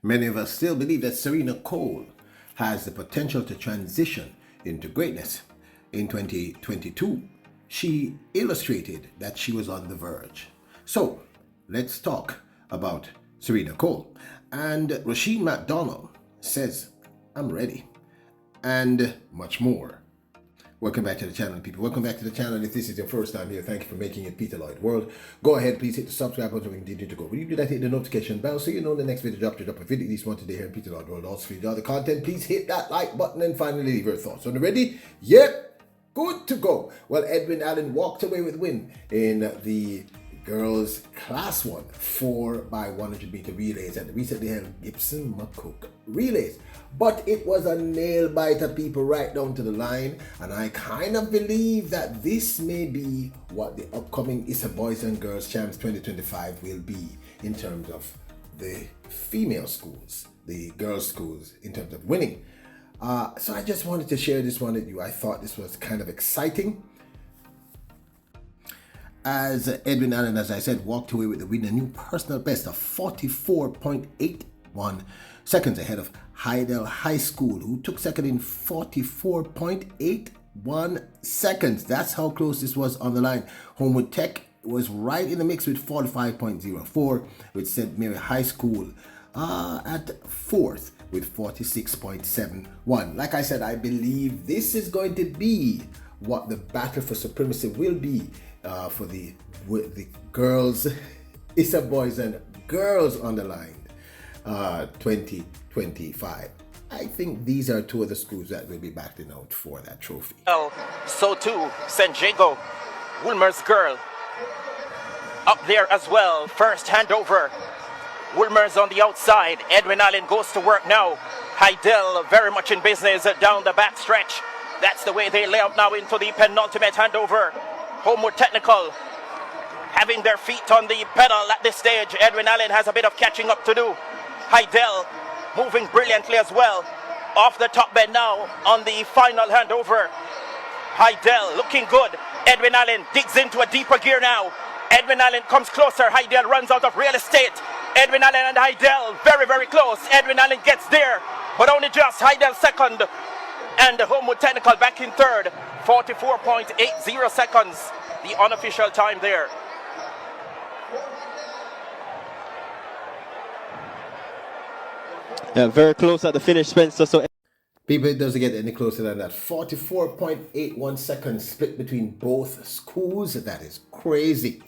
Many of us still believe that Serena Cole has the potential to transition into greatness. In 2022, she illustrated that she was on the verge. So, let's talk about Serena Cole. And Rusheen Mcdonald says, I'm ready, and much more. Welcome back to the channel, people. Welcome back to the channel. If this is your first time here, thank you for making it Peter Lloyd World. Go ahead, please hit the subscribe button so we can continue to go. When you do that, hit the notification bell so you know the next video drop a video at least one today here in Peter Lloyd World. Also, if you enjoy the content, please hit that like button and finally leave your thoughts. So, ready? Yep, good to go. Well, Edwin Allen walked away with win in the girls class 1 4x100 meter relays at the recently held Gibson McCook relays. But it was a nail biter, people, right down to the line, and I kind of believe that this may be what the upcoming ISA Boys and Girls Champs 2025 will be in terms of the female schools, the girls schools, in terms of winning. So I just wanted to share this one with you. I thought this was kind of exciting, as Edwin Allen, as I said, walked away with the win, a new personal best of 44.81 seconds ahead of Heidel High School, who took second in 44.81 seconds. That's how close this was on the line. Homewood Tech was right in the mix with 45.04, with St. Mary High School at fourth with 46.71. Like I said, I believe this is going to be what the battle for supremacy will be for the girls, ISA Boys and Girls on the line 2025. I think these are two of the schools that will be battling out for that trophy. Well, so too, San Diego, Wilmer's girl, up there as well. First handover. Wilmer's on the outside. Edwin Allen goes to work now. Heidel very much in business down the back stretch. That's the way they lay out now into the penultimate handover. Homewood Technical having their feet on the pedal at this stage. Edwin Allen has a bit of catching up to do. Heidel moving brilliantly as well. Off the top bed now on the final handover. Heidel looking good. Edwin Allen digs into a deeper gear now. Edwin Allen comes closer. Heidel runs out of real estate. Edwin Allen and Heidel very, very close. Edwin Allen gets there, but only just. Heidel second. And the Homewood Technical back in third. 44.80 seconds, the unofficial time there. Yeah, very close at the finish, Spencer. So people, it doesn't get any closer than that. 44.81 seconds split between both schools. That is crazy.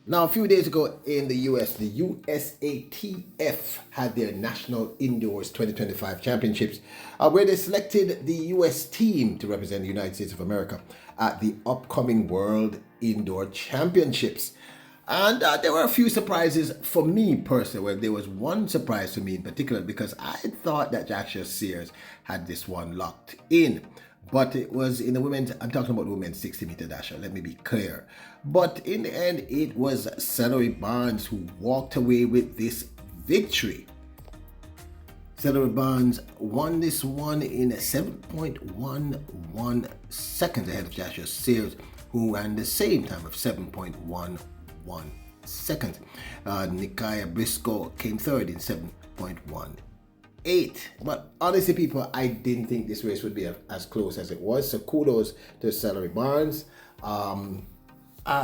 Now, a few days ago in the US, the USATF had their National Indoors 2025 Championships, where they selected the US team to represent the United States of America at the upcoming World Indoor Championships. And there were a few surprises for me personally. Well, there was one surprise for me in particular, because I thought that Jacious Sears had this one locked in. But it was in the women's, I'm talking about the women's 60 meter dasher, let me be clear. But in the end, it was Celery Barnes who walked away with this victory. Celery Barnes won this one in 7.11 seconds ahead of Jacious Sears, who ran the same time of 7.11 seconds. Nikia Briscoe came third in 7.18. But honestly, people, I didn't think this race would be as close as it was. So kudos to Celery Barnes.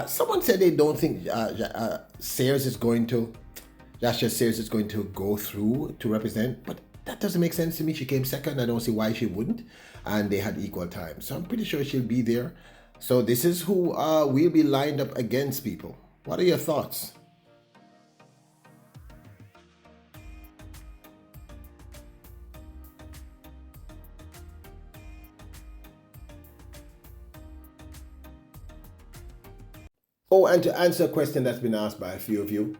Someone said they don't think Jacious Sears is going to go through to represent, but that doesn't make sense to me. She came second. I don't see why she wouldn't, and they had equal time, so I'm pretty sure she'll be there. So this is who will be lined up against, people. What are your thoughts? Oh, and to answer a question that's been asked by a few of you,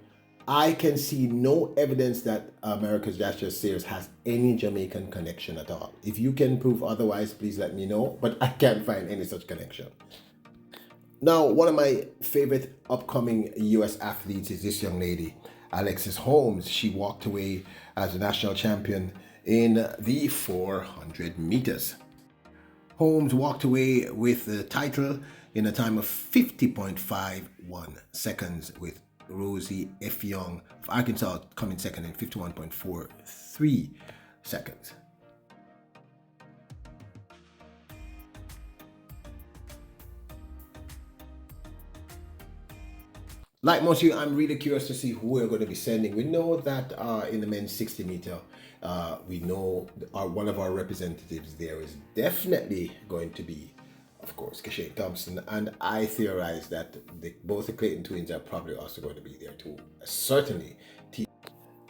I can see no evidence that America's Jacious Sears has any Jamaican connection at all. If you can prove otherwise, please let me know, but I can't find any such connection. Now, one of my favorite upcoming US athletes is this young lady, Alexis Holmes. She walked away as the national champion in the 400 meters. Holmes walked away with the title in a time of 50.51 seconds with Rosie F. Young of Arkansas coming second in 51.43 seconds. Like most of you, I'm really curious to see who we're going to be sending. We know that in the men's 60 meter, we know one of our representatives there is definitely going to be, of course, Keshane Thompson. And I theorize that both the Clayton twins are probably also going to be there too. Certainly,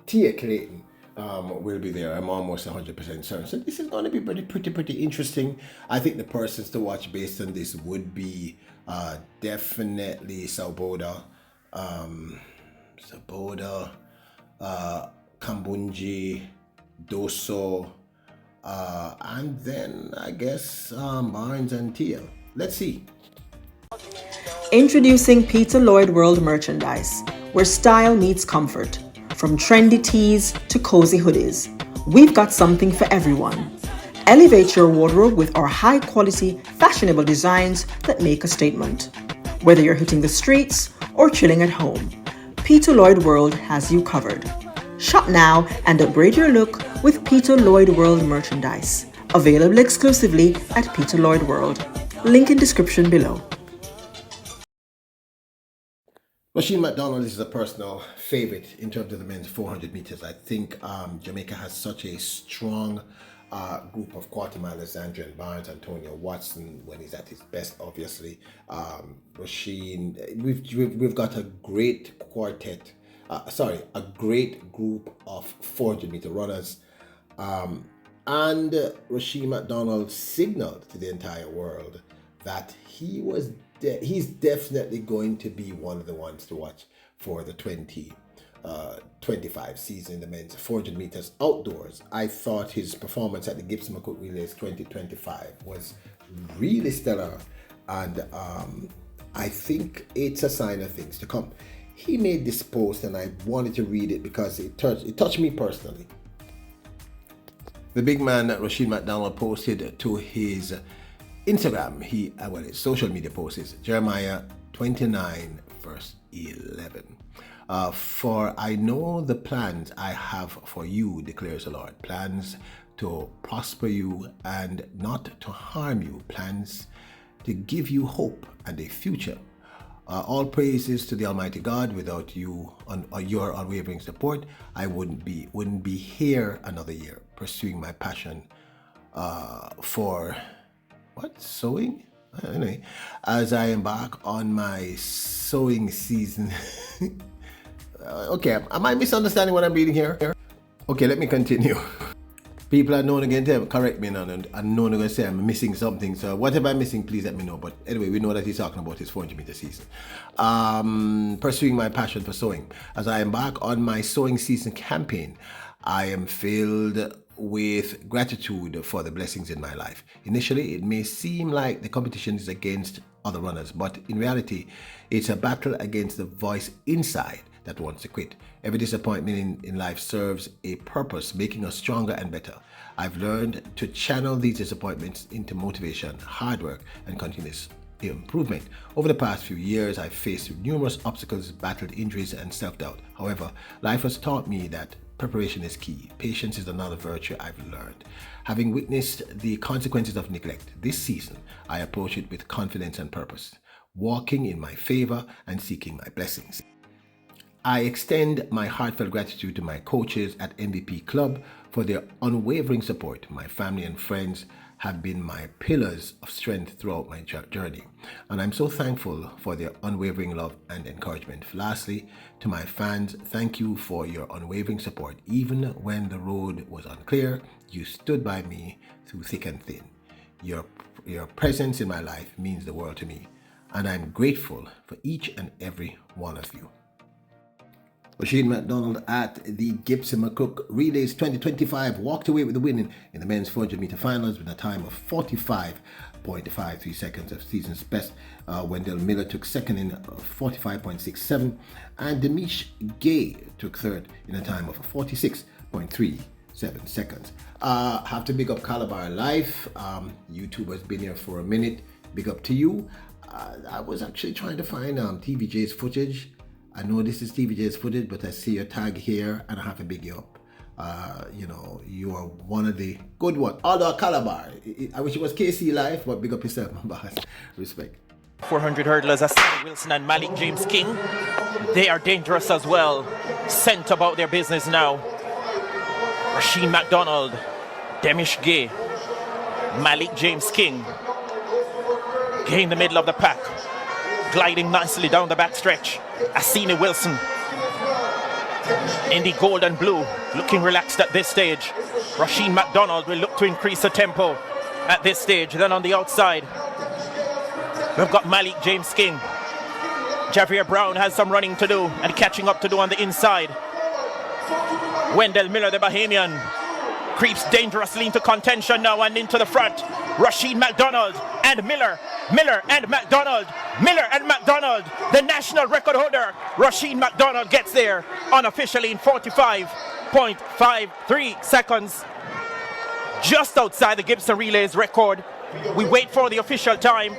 Tia Clayton will be there. I'm almost 100% certain. So this is going to be pretty interesting. I think the persons to watch based on this would be definitely Saboda, Kambunji, Doso, and then I guess Barnes and Tia. Let's see. Introducing Peter Lloyd World merchandise, where style meets comfort. From trendy tees to cozy hoodies, we've got something for everyone. Elevate your wardrobe with our high-quality, fashionable designs that make a statement. Whether you're hitting the streets or chilling at home, Peter Lloyd World has you covered. Shop now and upgrade your look with Peter Lloyd World merchandise. Available exclusively at Peter Lloyd World. Link in description below. Rusheen Mcdonald is a personal favorite in terms of the men's 400 meters. I think Jamaica has such a strong group of quarter-milers: Andrew Barnes, Antonio Watson when he's at his best, obviously. Rusheen, we've got a great quartet. A great group of 400 meter runners. And Rusheen Mcdonald signaled to the entire world that he's definitely going to be one of the ones to watch for the 2025 season in the men's 400 meters outdoors. I thought his performance at the Gibson McCook Relays 2025 was really stellar, and I think it's a sign of things to come. He made this post and I wanted to read it because it touched me personally. The big man, Rusheen Mcdonald, posted to his Instagram, his social media post is Jeremiah 29 verse 11. For I know the plans I have for you, declares the Lord, plans to prosper you and not to harm you, plans to give you hope and a future. All praises to the Almighty God. Without you your unwavering support, I wouldn't be here another year, pursuing my passion for sewing. Anyway, as I embark on my sewing season. Okay, am I misunderstanding what I'm reading here? Okay, let me continue. People are known again to correct me now, and known to say I'm missing something. So whatever I'm missing, please let me know. But anyway, we know that he's talking about his 400 meter season. Pursuing my passion for sewing. As I embark on my sewing season campaign, I am filled with gratitude for the blessings in my life. Initially, it may seem like the competition is against other runners, but in reality, it's a battle against the voice inside that wants to quit. Every disappointment in life serves a purpose, making us stronger and better. I've learned to channel these disappointments into motivation, hard work, and continuous improvement. Over the past few years, I've faced numerous obstacles, battled injuries, and self-doubt. However, life has taught me that preparation is key. Patience is another virtue I've learned. Having witnessed the consequences of neglect this season, I approach it with confidence and purpose, walking in my favor and seeking my blessings. I extend my heartfelt gratitude to my coaches at MVP Club for their unwavering support. My family and friends have been my pillars of strength throughout my journey, and I'm so thankful for their unwavering love and encouragement. Lastly, to my fans, thank you for your unwavering support. Even when the road was unclear, you stood by me through thick and thin. Your presence in my life means the world to me, and I'm grateful for each and every one of you. Rusheen Mcdonald at the Gibson McCook Relays 2025 walked away with the win in the men's 400 meter finals with a time of 45.53 seconds of season's best. Wendell Miller took second in 45.67, and Demish Gay took third in a time of 46.37 seconds. Have to big up Calabar Life. YouTube has been here for a minute. Big up to you. I was actually trying to find TVJ's footage. I know this is TVJ's footage, but I see your tag here and I have to big you up. You are one of the good ones. Although Calabar, I wish it was KC Life, but big up yourself, my boss. Respect. 400 hurdlers, Asani Wilson and Malik James King. They are dangerous as well. Sent about their business now. Rusheen Mcdonald, Demish Gay, Malik James King. Gay in the middle of the pack. Gliding nicely down the backstretch. Asani Wilson in the gold and blue, looking relaxed at this stage. Rusheen Mcdonald will look to increase the tempo at this stage. Then on the outside, we've got Malik James King. Javier Brown has some running to do and catching up to do on the inside. Wendell Miller, the Bahamian, creeps dangerously into contention now and into the front. Rusheen Mcdonald and Miller and Mcdonald, the national record holder. Rusheen Mcdonald gets there unofficially in 45.53 seconds. Just outside the Gibson Relays record. We wait for the official time.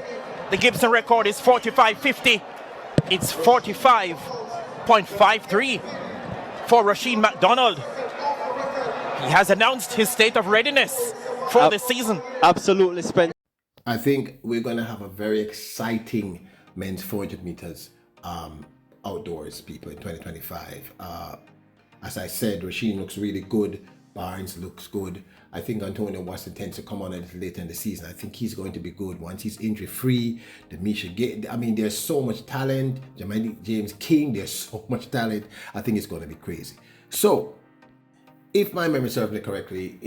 The Gibson record is 45.50. It's 45.53 for Rusheen Mcdonald. He has announced his state of readiness for the season. Absolutely, Spence. I think we're going to have a very exciting men's 400 meters outdoors, people, in 2025. As I said, Rusheen looks really good. Barnes looks good. I think Antonio Watson tends to come on a little later in the season. I think he's going to be good once he's injury free. There's so much talent. James King, there's so much talent. I think it's going to be crazy. So, if my memory serves me correctly,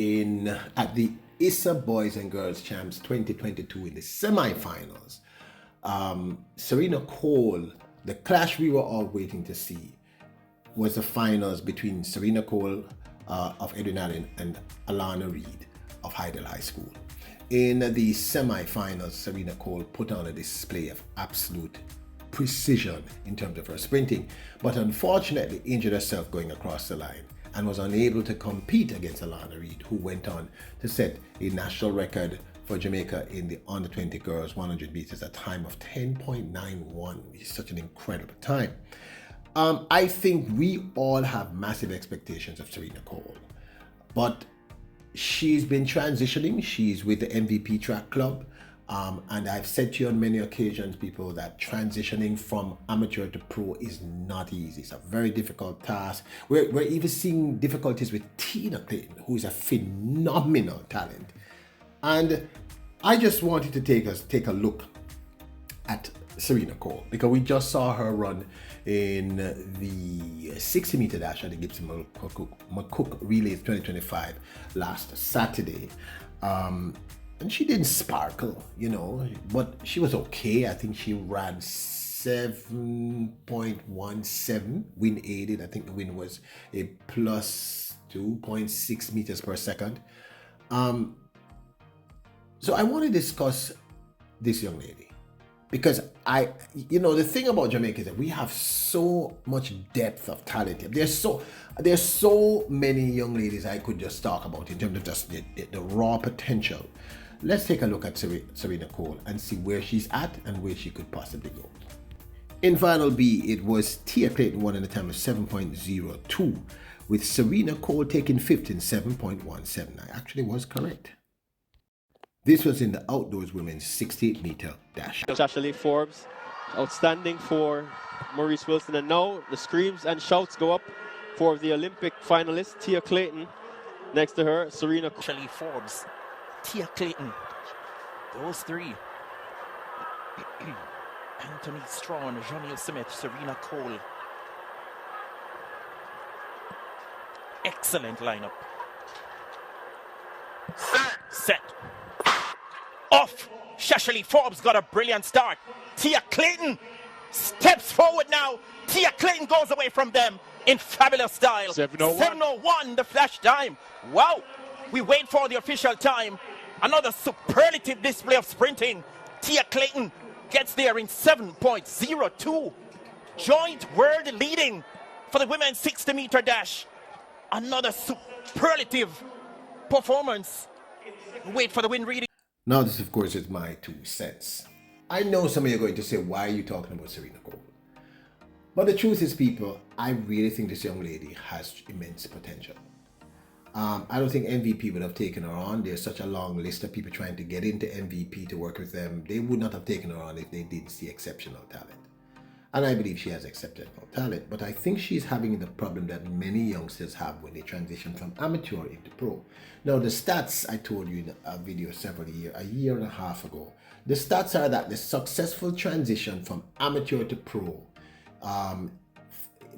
at the ISA Boys and Girls Champs 2022 in the semifinals, Serena Cole, the clash we were all waiting to see, was the finals between Serena Cole of Edwin Allen and Alana Reed of Hydel High School. In the semifinals, Serena Cole put on a display of absolute precision in terms of her sprinting, but unfortunately injured herself going across the line and was unable to compete against Alana Reed, who went on to set a national record for Jamaica in the under 20 girls 100 meters, a time of 10.91, which is such an incredible time. I think we all have massive expectations of Serena Cole, but she's been transitioning. She's with the MVP track club. And I've said to you on many occasions, people, that transitioning from amateur to pro is not easy. It's a very difficult task. We're even seeing difficulties with Tina Clayton, who is a phenomenal talent. And I just wanted to take a look at Serena Cole, because we just saw her run in the 60 meter dash at the Gibson McCook Relays 2025 last Saturday. And she didn't sparkle, but she was okay. I think she ran 7.17 wind aided. I think the wind was a plus 2.6 meters per second. So I want to discuss this young lady, because the thing about Jamaica is that we have so much depth of talent. There's so many young ladies I could just talk about in terms of just the raw potential. Let's take a look at Serena Cole and see where she's at and where she could possibly go. In Final B, it was Tia Clayton won in a time of 7.02, with Serena Cole taking fifth in 7.17. I actually was correct. This was in the outdoors women's 68 meter dash. Ashley Forbes, outstanding for Maurice Wilson. And now the screams and shouts go up for the Olympic finalist, Tia Clayton. Next to her, Serena Cole. Ashley Forbes, Tia Clayton, those three. Anthony Strawn, Joniel Smith, Serena Cole. Excellent lineup. Set. Off. Shashley Forbes got a brilliant start. Tia Clayton steps forward now. Tia Clayton goes away from them in fabulous style. 7:01, the flash time. Wow. We wait for the official time. Another superlative display of sprinting. Tia Clayton gets there in 7.02. Joint world leading for the women's 60 meter dash. Another superlative performance. Wait for the win reading. Now this, of course, is my 2 cents. I know some of you are going to say, why are you talking about Serena Cole? But the truth is, people, I really think this young lady has immense potential. I don't think MVP would have taken her on. There's such a long list of people trying to get into MVP to work with them. They would not have taken her on if they didn't see exceptional talent. And I believe she has exceptional talent, but I think she's having the problem that many youngsters have when they transition from amateur into pro. Now, the stats I told you in a video a year and a half ago, the stats are that the successful transition from amateur to pro,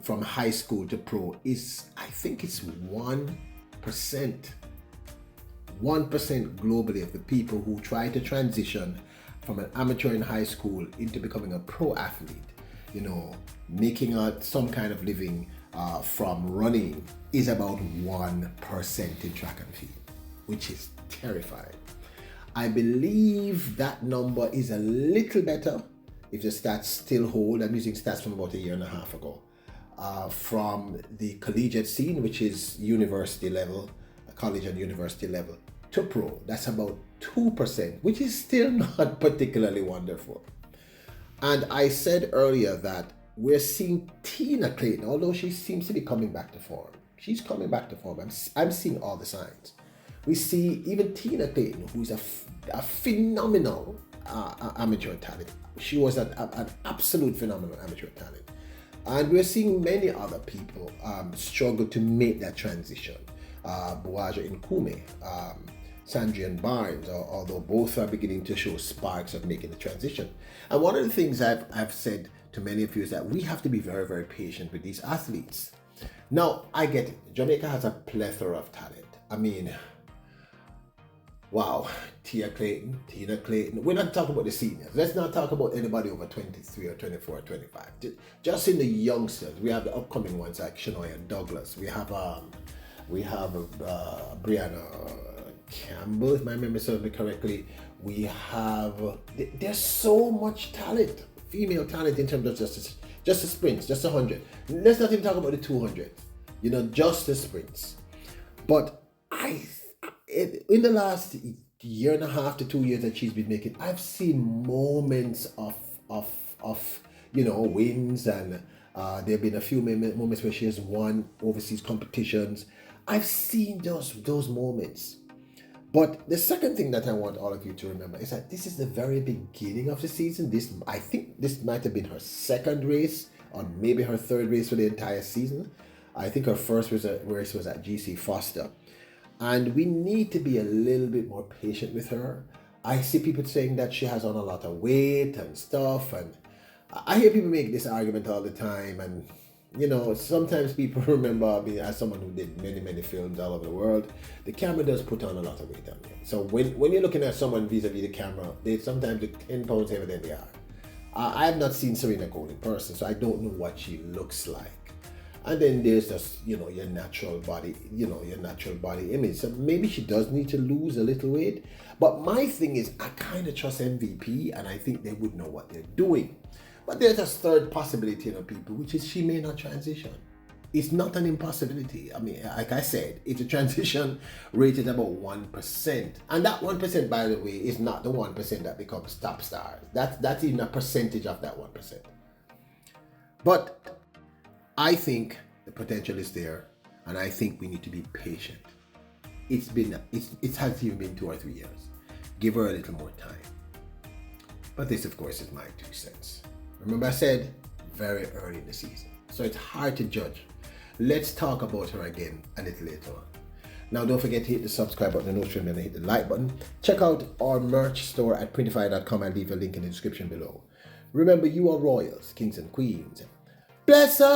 from high school to pro is, I think it's 1%. 1% globally of the people who try to transition from an amateur in high school into becoming a pro athlete, making some kind of living from running, is about 1% in track and field, which is terrifying. I believe that number is a little better if the stats still hold. I'm using stats from about a year and a half ago. From the collegiate scene, which is university level, college and university level, to pro, that's about 2%, which is still not particularly wonderful. And I said earlier that we're seeing Tina Clayton, although she seems to be coming back to form. She's coming back to form. I'm seeing all the signs. We see even Tina Clayton, who's a phenomenal amateur talent. She was an absolute phenomenal amateur talent. And we're seeing many other people struggle to make that transition. Buaja Nkume, Sandrian Barnes, although both are beginning to show sparks of making the transition. And one of the things I've said to many of you is that we have to be very, very patient with these athletes. Now, I get it. Jamaica has a plethora of talent. I mean, wow, Tina Clayton. We're not talking about the seniors. Let's not talk about anybody over 23 or 24 or 25. Just in the youngsters, we have the upcoming ones like Shania Douglas. We have Brianna Campbell, if my memory serves me correctly. There's so much talent, female talent, in terms of just the sprints, just 100. Let's not even talk about the 200. Just the sprints. But in the last year and a half to 2 years that she's been making, I've seen moments of wins, and there have been a few moments where she has won overseas competitions. I've seen those moments. But the second thing that I want all of you to remember is that this is the very beginning of the season. I think this might have been her second race, or maybe her third race for the entire season. I think her first race was at GC Foster. And we need to be a little bit more patient with her. I see people saying that she has on a lot of weight and stuff. And I hear people make this argument all the time. And, sometimes people remember me as someone who did many, many films all over the world. The camera does put on a lot of weight on you. So when you're looking at someone vis-a-vis the camera, they sometimes look 10 pounds heavier than they are. I have not seen Serena Cole in person, so I don't know what she looks like. And then there's just, your natural body, your natural body image. So maybe she does need to lose a little weight. But my thing is, I kind of trust MVP, and I think they would know what they're doing. But there's a third possibility, people, which is she may not transition. It's not an impossibility. I mean, like I said, it's a transition rated about 1%. And that 1%, by the way, is not the 1% that becomes top stars. That's even a percentage of that 1%. But I think the potential is there, and I think we need to be patient. It has even been 2 or 3 years. Give her a little more time. But this, of course, is my 2 cents. Remember I said, very early in the season. So it's hard to judge. Let's talk about her again a little later on. Now, don't forget to hit the subscribe button, the notification bell, and hit the like button. Check out our merch store at printify.com. I'll leave a link in the description below. Remember, you are royals, kings and queens. Bless her.